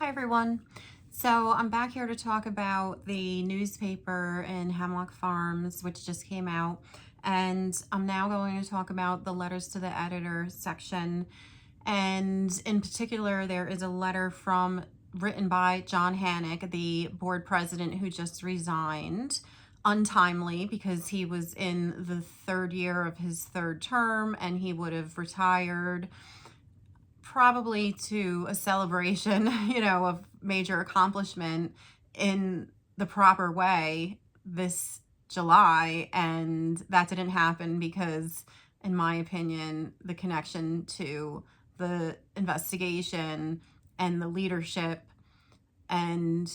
Hi everyone. So I'm back here to talk about the newspaper in Hemlock Farms, which just came out. And I'm now going to talk about the letters to the editor section. And in particular, there is a letter written by John Hannick, the board president who just resigned untimely because he was in the third year of his third term and he would have retired probably to a celebration, of major accomplishment in the proper way this July. And that didn't happen because, in my opinion, the connection to the investigation and the leadership and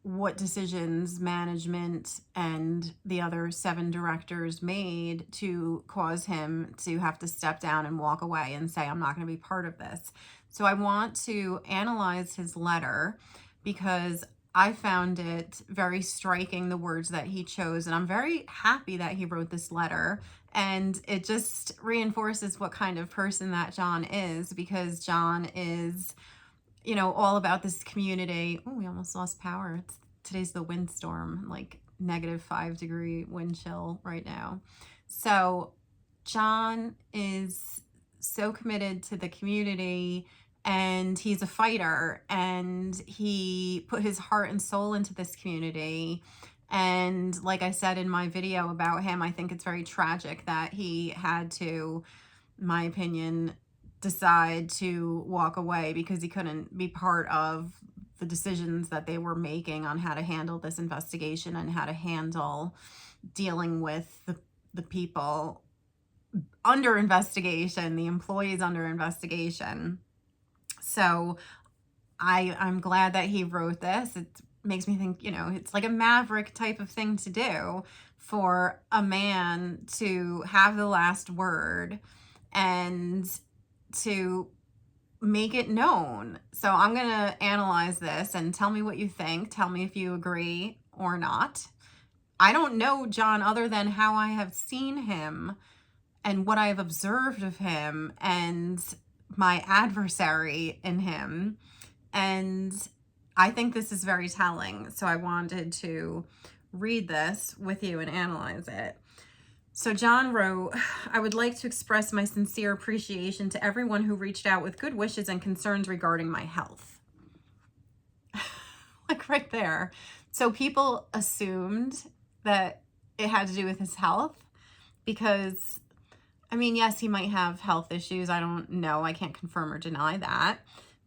what decisions management and the other 7 directors made to cause him to have to step down and walk away and say, I'm not going to be part of this. So I want to analyze his letter because I found it very striking, the words that he chose. And I'm very happy that he wrote this letter. And it just reinforces what kind of person that John is, because John is all about this community. Oh, we almost lost power. Today's the windstorm, like -5-degree wind chill right now. So John is so committed to the community and he's a fighter and he put his heart and soul into this community. And like I said in my video about him, I think it's very tragic that he had to, in my opinion, decide to walk away because he couldn't be part of the decisions that they were making on how to handle this investigation and how to handle dealing with the people under investigation, the employees under investigation. So I'm glad that he wrote this. It makes me think, it's like a maverick type of thing to do for a man to have the last word and to make it known. So I'm going to analyze this and tell me what you think. Tell me if you agree or not. I don't know John other than how I have seen him and what I have observed of him and my adversary in him. And I think this is very telling. So I wanted to read this with you and analyze it. So John wrote, I would like to express my sincere appreciation to everyone who reached out with good wishes and concerns regarding my health. Like right there. So people assumed that it had to do with his health because, yes, he might have health issues. I don't know. I can't confirm or deny that.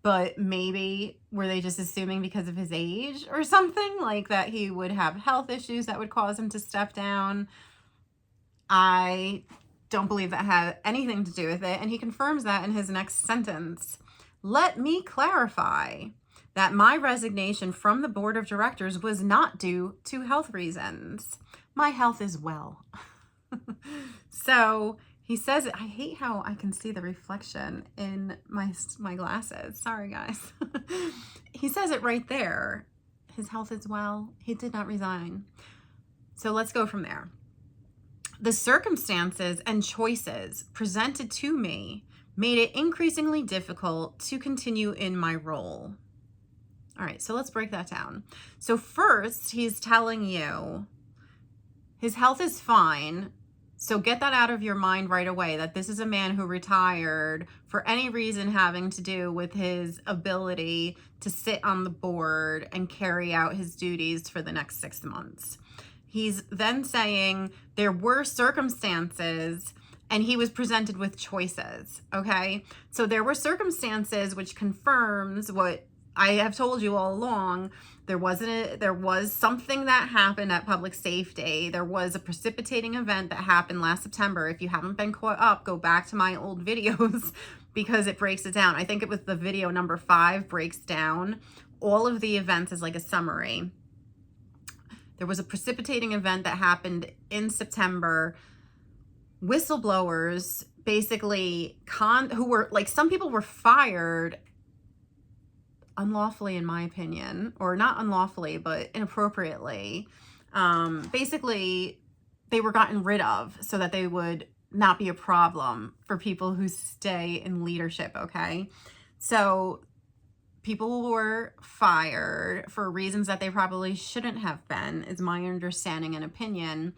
But maybe were they just assuming because of his age or something, like that he would have health issues that would cause him to step down? I don't believe that had anything to do with it. And he confirms that in his next sentence. Let me clarify that my resignation from the board of directors was not due to health reasons. My health is well. So he says, I hate how I can see the reflection in my glasses. Sorry, guys. He says it right there. His health is well. He did not resign. So let's go from there. The circumstances and choices presented to me made it increasingly difficult to continue in my role. All right, so let's break that down. So first, he's telling you his health is fine. So get that out of your mind right away, that this is a man who retired for any reason having to do with his ability to sit on the board and carry out his duties for the next 6 months. He's then saying there were circumstances and he was presented with choices, okay? So there were circumstances, which confirms what I have told you all along. There was something that happened at public safety. There was a precipitating event that happened last September. If you haven't been caught up, go back to my old videos because it breaks it down. I think it was the video number 5 breaks down all of the events as like a summary. There was a precipitating event that happened in September. Whistleblowers basically who were like, some people were fired unlawfully, in my opinion, or not unlawfully, but inappropriately. Basically, they were gotten rid of so that they would not be a problem for people who stay in leadership, okay? So people were fired for reasons that they probably shouldn't have been, is my understanding and opinion.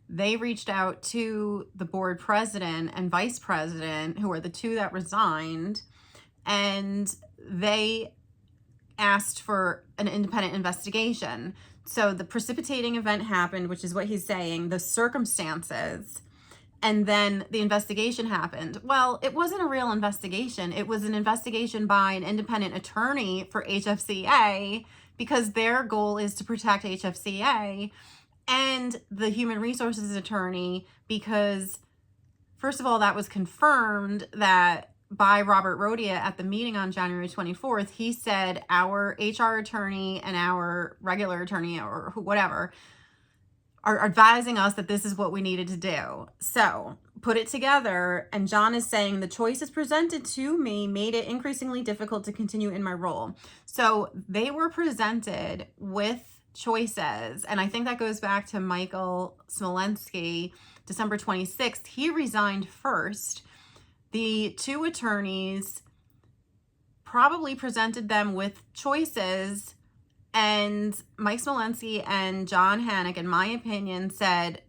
They reached out to the board president and vice president, who are the two that resigned, and they asked for an independent investigation. So the precipitating event happened, which is what he's saying, the circumstances, and then the investigation happened. Well, it wasn't a real investigation. It was an investigation by an independent attorney for HFCA, because their goal is to protect HFCA, and the human resources attorney, because first of all, that was confirmed that by Robert Rodia at the meeting on January 24th. He said our HR attorney and our regular attorney, or whatever, are advising us that this is what we needed to do. So put it together, and John is saying the choices presented to me made it increasingly difficult to continue in my role. So they were presented with choices, and I think that goes back to Michael Smolensky, December 26th. He resigned first. The two attorneys probably presented them with choices, and Mike Smolensky and John Hannick, in my opinion, said,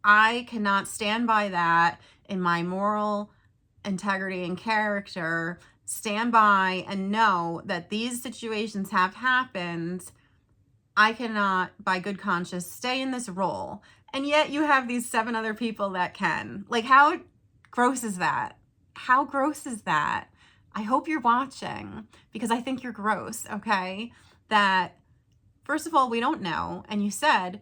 I cannot stand by that in my moral integrity and character. Stand by and know that these situations have happened. I cannot, by good conscience, stay in this role. And yet you have these 7 other people that can. Like, how gross is that? How gross is that? I hope you're watching, because I think you're gross, okay? That, first of all, we don't know. And you said,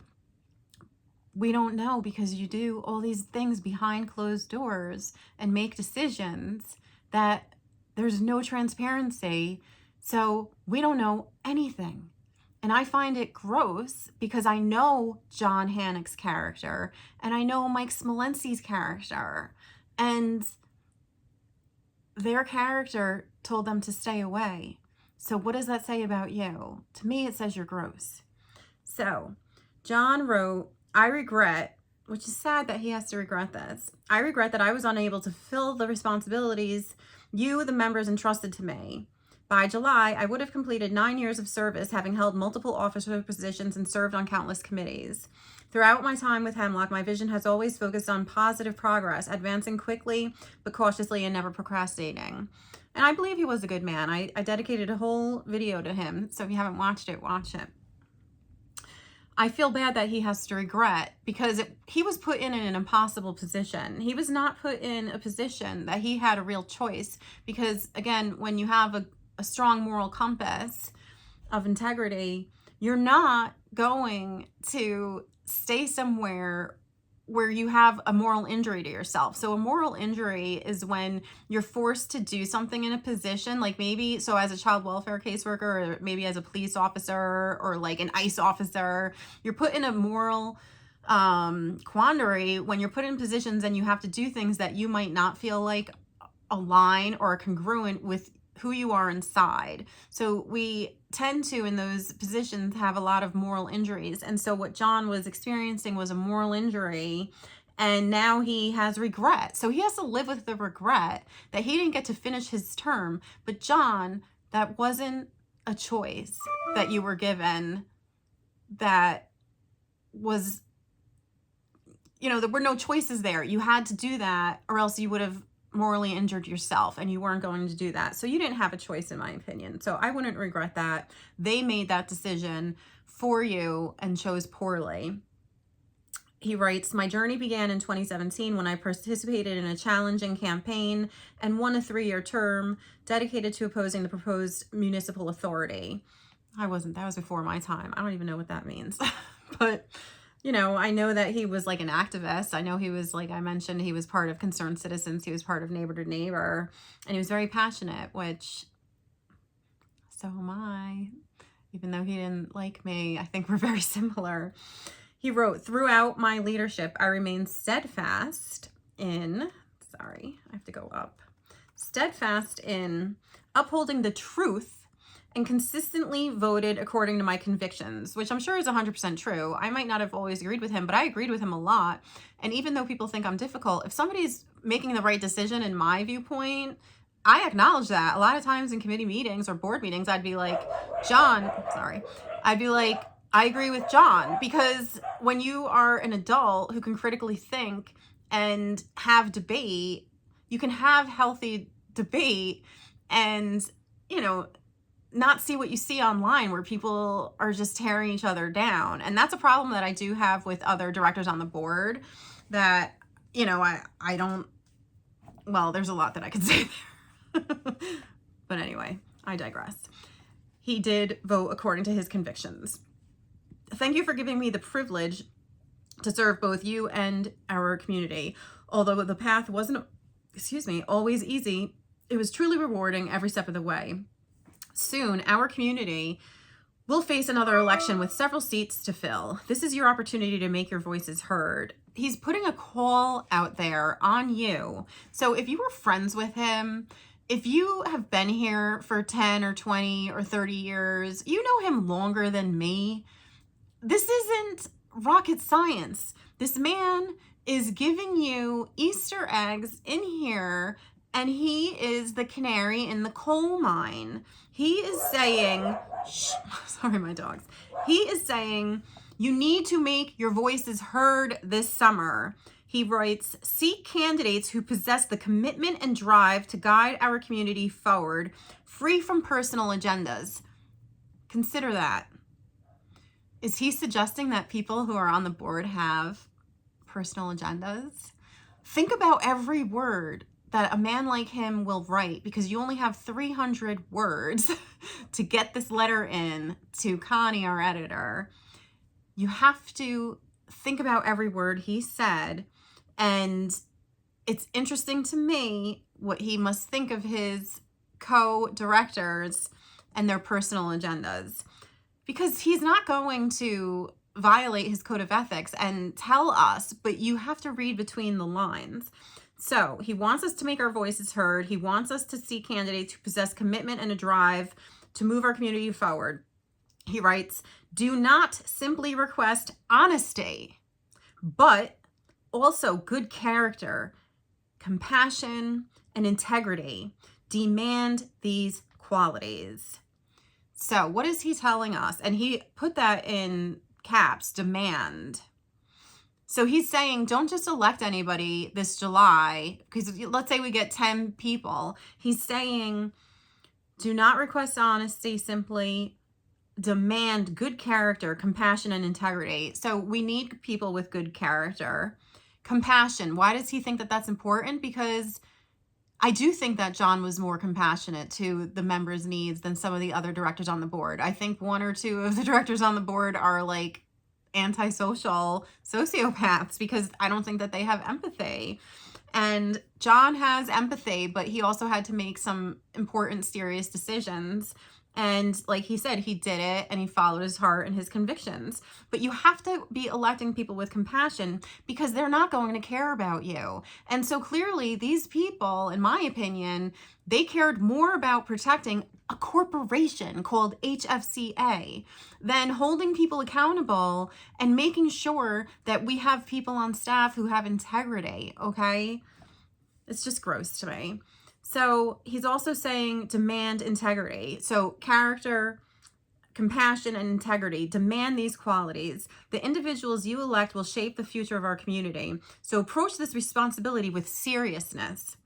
we don't know because you do all these things behind closed doors and make decisions that there's no transparency. So we don't know anything. And I find it gross because I know John Hannick's character and I know Mike Smolensky's character, and their character told them to stay away. So what does that say about you? To me, it says you're gross. So John wrote, I regret, which is sad that he has to regret this. I regret that I was unable to fulfill the responsibilities you, the members, entrusted to me. By July, I would have completed 9 years of service, having held multiple officer positions and served on countless committees. Throughout my time with Hemlock, my vision has always focused on positive progress, advancing quickly but cautiously and never procrastinating. And I believe he was a good man. I dedicated a whole video to him, so if you haven't watched it, watch it. I feel bad that he has to regret, because he was put in an impossible position. He was not put in a position that he had a real choice, because again, when you have a strong moral compass of integrity, you're not going to stay somewhere where you have a moral injury to yourself. So a moral injury is when you're forced to do something in a position, like maybe, so as a child welfare caseworker, or maybe as a police officer, or like an ICE officer, you're put in a moral quandary when you're put in positions and you have to do things that you might not feel like align or are congruent with who you are inside. So we tend to, in those positions, have a lot of moral injuries. And so what John was experiencing was a moral injury, and now he has regret. So he has to live with the regret that he didn't get to finish his term. But John, that wasn't a choice that you were given. That was, there were no choices there. You had to do that, or else you would have morally injured yourself, and you weren't going to do that. So you didn't have a choice, in my opinion. So I wouldn't regret that. They made that decision for you and chose poorly. He writes, my journey began in 2017 when I participated in a challenging campaign and won a 3-year term dedicated to opposing the proposed municipal authority. That was before my time. I don't even know what that means. But I know that he was like an activist. I know he was, like I mentioned, he was part of Concerned Citizens. He was part of Neighbor to Neighbor, and he was very passionate, which so am I. Even though he didn't like me, I think we're very similar. He wrote, throughout my leadership, I remained steadfast in upholding the truth and consistently voted according to my convictions, which I'm sure is 100% true. I might not have always agreed with him, but I agreed with him a lot. And even though people think I'm difficult, if somebody's making the right decision in my viewpoint, I acknowledge that. A lot of times in committee meetings or board meetings, I'd be like, John, sorry, I'd be like, I agree with John, because when you are an adult who can critically think and have debate, you can have healthy debate and, you know, not see what you see online where people are just tearing each other down. And that's a problem that I do have with other directors on the board that, you know, I don't, well, there's a lot that I could say there. But anyway, I digress. He did vote according to his convictions. Thank you for giving me the privilege to serve both you and our community. Although the path wasn't, always easy, it was truly rewarding every step of the way. Soon, our community will face another election with several seats to fill. This is your opportunity to make your voices heard. He's putting a call out there on you. So if you were friends with him, if you have been here for 10 or 20 or 30 years, you know him longer than me. This isn't rocket science. This man is giving you Easter eggs in here, and he is the canary in the coal mine. He is saying, shh, sorry, my dogs. He is saying, you need to make your voices heard this summer. He writes, seek candidates who possess the commitment and drive to guide our community forward, free from personal agendas. Consider that. Is he suggesting that people who are on the board have personal agendas? Think about every word that a man like him will write, because you only have 300 words to get this letter in to Connie, our editor. You have to think about every word he said. And it's interesting to me what he must think of his co-directors and their personal agendas, because he's not going to violate his code of ethics and tell us, but you have to read between the lines. So he wants us to make our voices heard. He wants us to see candidates who possess commitment and a drive to move our community forward. He writes, do not simply request honesty, but also good character, compassion, and integrity. Demand these qualities. So what is he telling us? And he put that in caps, demand. So he's saying, don't just elect anybody this July, because let's say we get 10 people. He's saying, do not request honesty, simply demand good character, compassion, and integrity. So we need people with good character. Compassion. Why does he think that that's important? Because I do think that John was more compassionate to the members' needs than some of the other directors on the board. I think one or two of the directors on the board are like antisocial sociopaths, because I don't think that they have empathy. And John has empathy, but he also had to make some important, serious decisions. And like he said, he did it and he followed his heart and his convictions. But you have to be electing people with compassion, because they're not going to care about you. And so clearly these people, in my opinion, they cared more about protecting a corporation called HFCA than holding people accountable and making sure that we have people on staff who have integrity, okay? It's just gross to me. So he's also saying demand integrity. So character, compassion, and integrity. Demand these qualities. The individuals you elect will shape the future of our community. So approach this responsibility with seriousness.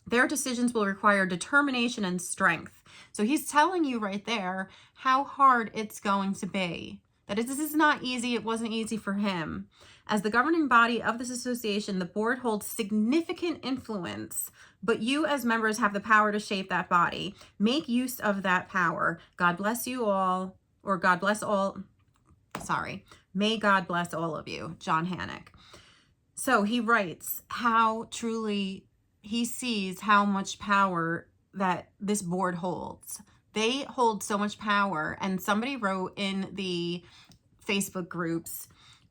Their decisions will require determination and strength. So he's telling you right there how hard it's going to be. That this is not easy. It wasn't easy for him. As the governing body of this association, the board holds significant influence, but you as members have the power to shape that body. Make use of that power. God bless you all, or God bless all, sorry. May God bless all of you, John Hannick. So he writes how truly he sees how much power that this board holds. They hold so much power. And somebody wrote in the Facebook groups,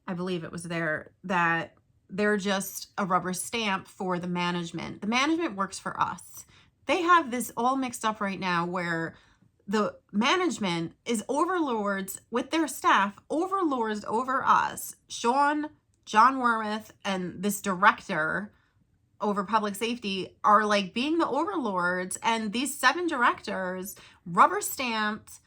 I believe it was there, that they're just a rubber stamp for the management. The management works for us. They have this all mixed up right now where the management is overlords with their staff, overlords over us. Sean, John Wormuth, and this director over public safety are like being the overlords, and these 7 directors rubber stamped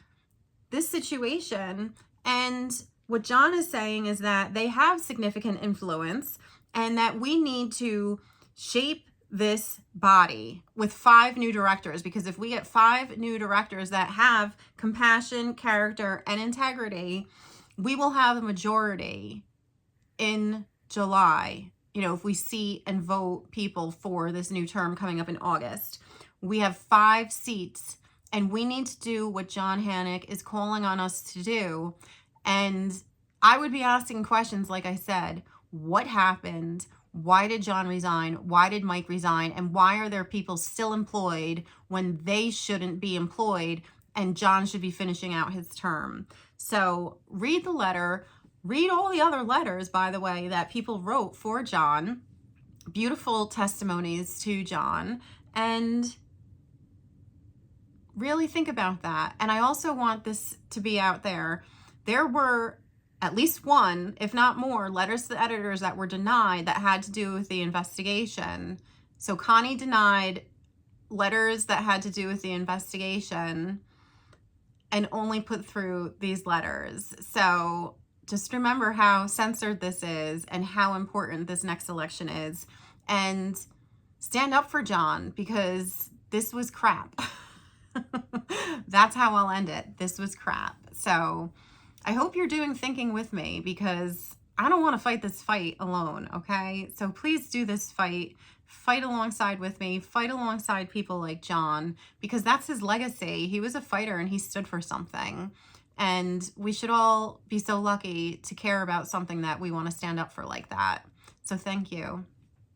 this situation. And what John is saying is that they have significant influence and that we need to shape this body with 5 new directors, because if we get 5 new directors that have compassion, character, and integrity, we will have a majority in July. You know, if we seat and vote people for this new term coming up in August, we have 5 seats, and we need to do what John Hannick is calling on us to do. And I would be asking questions like I said: what happened? Why did John resign? Why did Mike resign? And why are there people still employed when they shouldn't be employed and John should be finishing out his term? So read the letter. Read all the other letters, by the way, that people wrote for John. Beautiful testimonies to John. And really think about that. And I also want this to be out there. There were at least 1, if not more, letters to the editors that were denied that had to do with the investigation. So Connie denied letters that had to do with the investigation and only put through these letters. So just remember how censored this is and how important this next election is. And stand up for John, because this was crap. That's how I'll end it. This was crap. So I hope you're doing thinking with me, because I don't want to fight this fight alone, okay? So please do this fight. Fight alongside with me. Fight alongside people like John, because that's his legacy. He was a fighter and he stood for something. And we should all be so lucky to care about something that we want to stand up for like that. So thank you.